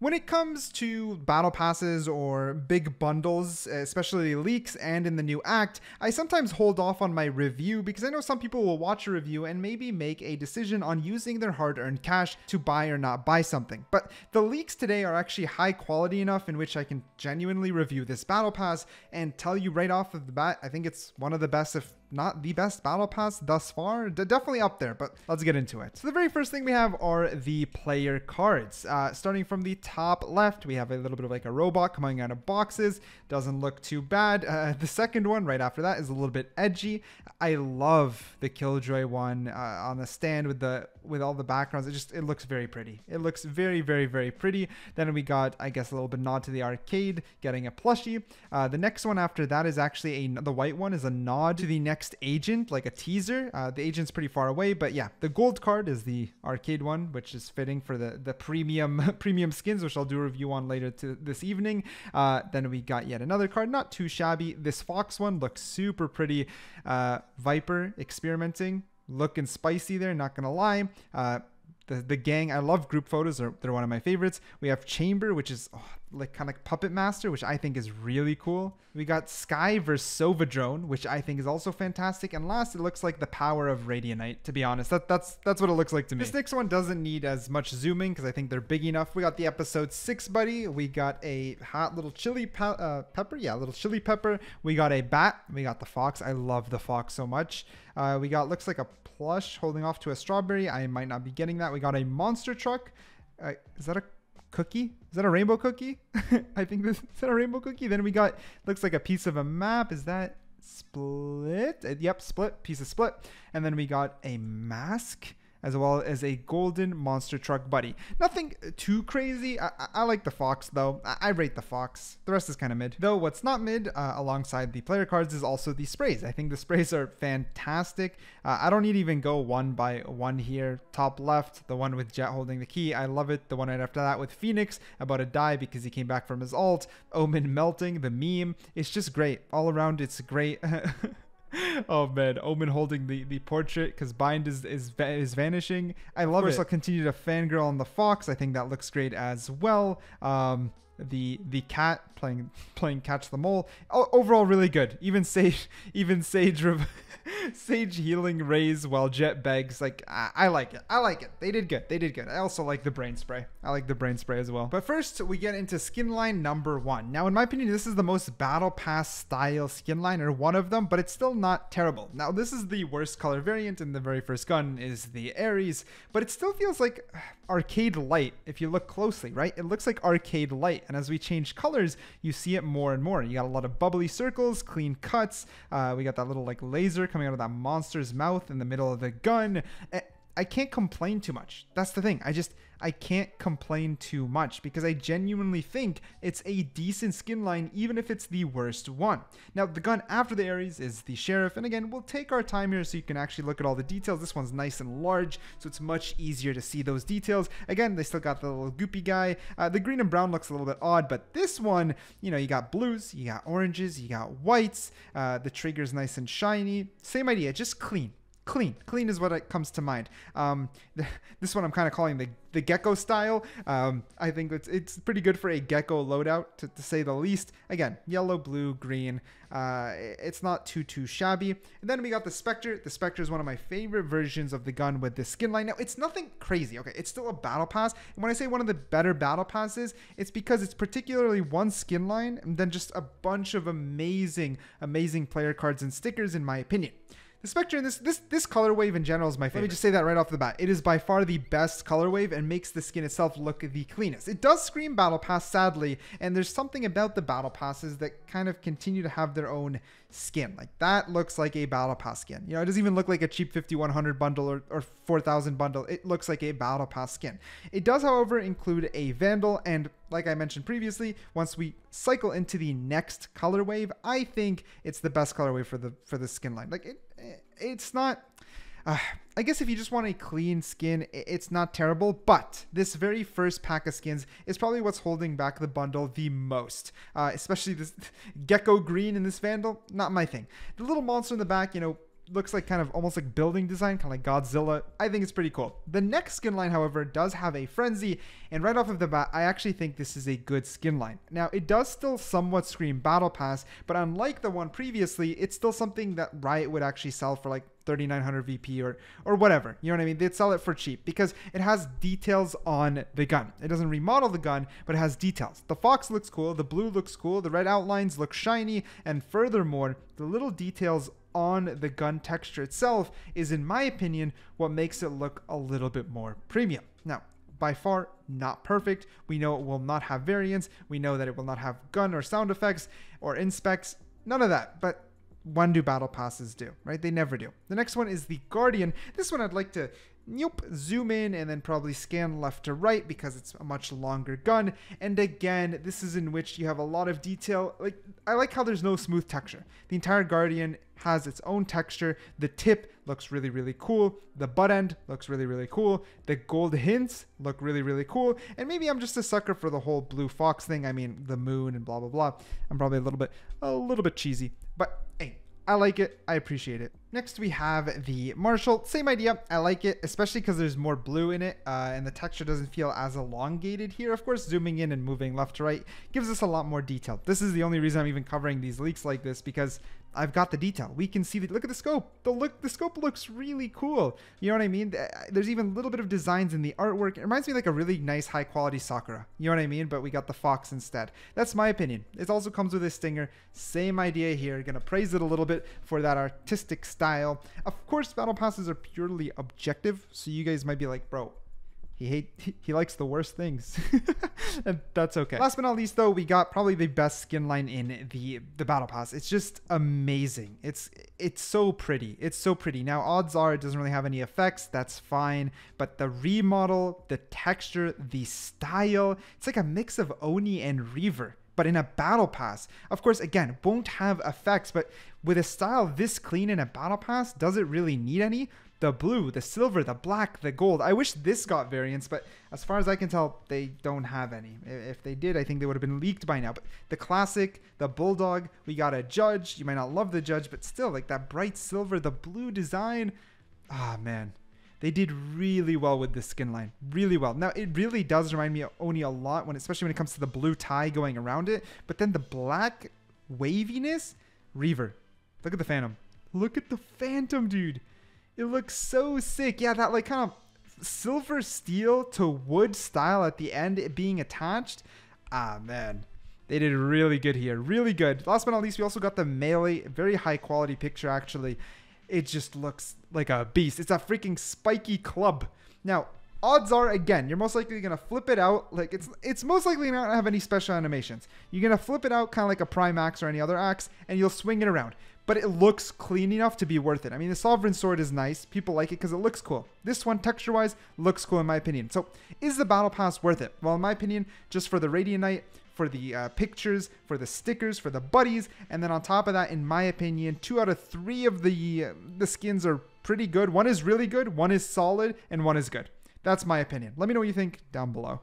When it comes to battle passes or big bundles, especially leaks and in the new act, I sometimes hold off on my review because I know some people will watch a review and maybe make a decision on using their hard-earned cash to buy or not buy something. But the leaks today are actually high quality enough in which I can genuinely review this battle pass and tell you right off of the bat, I think it's one of the best, if not the best battle pass thus far. Definitely up there, but let's get into it. So the very first thing we have are the player cards. Starting from the top left, we have a little bit of like a robot coming out of boxes. Doesn't look too bad. The second one right after that is a little bit edgy. I love the Killjoy one on the stand with all the backgrounds. It looks very pretty. It looks very, very, very pretty. Then we got, I guess, a little bit nod to the arcade, getting a plushie. The next one after that is actually the white one is a nod to the next agent, like a teaser. The agent's pretty far away, but yeah, the gold card is the arcade one, which is fitting for the premium skins, which I'll do a review on later this evening. Then we got yet another card, not too shabby. This Fox one looks super pretty. Viper experimenting, looking spicy there, not gonna lie. The gang, I love group photos. They're one of my favorites. We have Chamber, which is like kind of Puppet Master, which I think is really cool. We got Sky versus Sovadrone, which I think is also fantastic. And last, it looks like the power of Radianite, to be honest. That's what it looks like to me. This next one doesn't need as much zooming because I think they're big enough. We got the episode 6 buddy. We got a hot little chili pepper. Yeah, little chili pepper. We got a bat. We got the fox. I love the fox so much. We got, looks like a plush holding off to a strawberry. I might not be getting that. We got a monster truck. Is that a cookie? Is that a rainbow cookie? I think is that a rainbow cookie? Then we got, looks like a piece of a map. Is that Split? Yep, Split. Piece of Split. And then we got a mask, as well as a golden monster truck buddy. Nothing too crazy. I like the fox though. I rate the fox. The rest is kind of mid. Though what's not mid alongside the player cards is also the sprays. I think the sprays are fantastic. I don't need to even go one by one here. Top left, the one with Jet holding the key. I love it. The one right after that with Phoenix about to die because he came back from his ult. Omen melting, the meme. It's just great. All around, it's great. Oh man, Omen holding the portrait because Bind is vanishing. I love it. I'll continue to fangirl on the fox. I think that looks great as well. The cat playing catch the mole. Overall, really good. Even Sage Sage healing Raze while Jet begs. Like I like it. I like it. They did good. They did good. I also like the brain spray. I like the brain spray as well. But first, we get into skin line number 1. Now, in my opinion, this is the most battle pass style skin line, or one of them, but it's still not terrible. Now, this is the worst color variant, and the very first gun is the Ares, but it still feels like arcade light if you look closely, right? It looks like arcade light, and as we change colors, you see it more and more. You got a lot of bubbly circles, clean cuts. We got that little like laser coming out of that monster's mouth in the middle of the gun. I can't complain too much. That's the thing. I can't complain too much because I genuinely think it's a decent skin line, even if it's the worst one. Now, the gun after the Ares is the Sheriff, and again, we'll take our time here so you can actually look at all the details. This one's nice and large, so it's much easier to see those details. Again, they still got the little goopy guy. The green and brown looks a little bit odd, but this one, you know, you got blues, you got oranges, you got whites. The trigger's nice and shiny. Same idea, just clean. Clean is what comes to mind. This one I'm kind of calling the Gecko style. I think it's pretty good for a Gecko loadout, to say the least. Again, yellow, blue, green. It's not too shabby. And then we got the Spectre. The Spectre is one of my favorite versions of the gun with the skin line. Now, it's nothing crazy, okay? It's still a battle pass. And when I say one of the better battle passes, it's because it's particularly one skin line and then just a bunch of amazing player cards and stickers, in my opinion. The Spectre in this color wave in general is my favorite. Let me just say that right off the bat. It is by far the best color wave and makes the skin itself look the cleanest. It does scream battle pass, sadly, and there's something about the battle passes that kind of continue to have their own skin. Like, that looks like a battle pass skin. You know, it doesn't even look like a cheap 5100 bundle or 4000 bundle. It looks like a battle pass skin. It does, however, include a Vandal, and like I mentioned previously, once we cycle into the next color wave, I think it's the best color wave for the skin line. Like, it's not, I guess if you just want a clean skin, it's not terrible, but this very first pack of skins is probably what's holding back the bundle the most. Especially this Gecko green in this Vandal, not my thing. The little monster in the back, you know, looks like kind of almost like building design, kind of like Godzilla. I think it's pretty cool. The next skin line, however, does have a Frenzy, and right off of the bat, I actually think this is a good skin line. Now, it does still somewhat scream Battle Pass, but unlike the one previously, it's still something that Riot would actually sell for like 3,900 VP or whatever. You know what I mean? They'd sell it for cheap because it has details on the gun. It doesn't remodel the gun, but it has details. The Fox looks cool, the blue looks cool, the red outlines look shiny, and furthermore, the little details on the gun texture itself is, in my opinion, what makes it look a little bit more premium. Now, by far not perfect. We know it will not have variants. We know that it will not have gun or sound effects or inspects. None of that. But when do battle passes do, right? They never do. The next one is the Guardian. This one I'd like to zoom in and then probably scan left to right because it's a much longer gun. And again, this is in which you have a lot of detail. Like, I like how there's no smooth texture. The entire Guardian has its own texture. The tip looks really, really cool. The butt end looks really, really cool. The gold hints look really, really cool. And maybe I'm just a sucker for the whole blue fox thing. I mean, the moon and blah, blah, blah. I'm probably a little bit cheesy, but hey, I like it. I appreciate it. Next, we have the Marshall. Same idea. I like it, especially because there's more blue in it and the texture doesn't feel as elongated here. Of course, zooming in and moving left to right gives us a lot more detail. This is the only reason I'm even covering these leaks like this, because I've got the detail. We can see the look at the scope. The scope looks really cool. You know what I mean? There's even a little bit of designs in the artwork. It reminds me like a really nice high quality Sakura. You know what I mean? But we got the Fox instead. That's my opinion. It also comes with a Stinger. Same idea here. Gonna praise it a little bit for that artistic style. Of course, battle passes are purely objective, so you guys might be like, bro, he likes the worst things. And that's okay. Last but not least, though, we got probably the best skin line in the battle pass. It's just amazing. It's so pretty. It's so pretty. Now, odds are it doesn't really have any effects. That's fine. But the remodel, the texture, the style, it's like a mix of Oni and Reaver, but in a battle pass. Of course, again, won't have effects, but with a style this clean in a battle pass, does it really need any? The blue, the silver, the black, the gold. I wish this got variants, but as far as I can tell, they don't have any. If they did, I think they would have been leaked by now. But the classic, the Bulldog, we got a Judge. You might not love the Judge, but still, like that bright silver, the blue design. Ah, man. They did really well with this skin line. Really well. Now, it really does remind me of Oni a lot, especially when it comes to the blue tie going around it. But then the black waviness, Reaver. Look at the Phantom. Look at the Phantom, dude. It looks so sick. Yeah, that like kind of silver steel to wood style at the end, it being attached. Ah, man. They did really good here. Really good. Last but not least, we also got the Melee. Very high quality picture, actually. It just looks like a beast. It's a freaking spiky club. Now, odds are, again, you're most likely going to flip it out. Like, it's most likely not going to have any special animations. You're going to flip it out kind of like a Prime Axe or any other axe, and you'll swing it around. But it looks clean enough to be worth it. I mean, the Sovereign Sword is nice. People like it because it looks cool. This one, texture-wise, looks cool in my opinion. So, is the Battle Pass worth it? Well, in my opinion, just for the Radiant Knight, for the pictures, for the stickers, for the buddies, and then on top of that, in my opinion, 2 out of 3 of the skins are pretty good. One is really good, one is solid, and one is good. That's my opinion. Let me know what you think down below.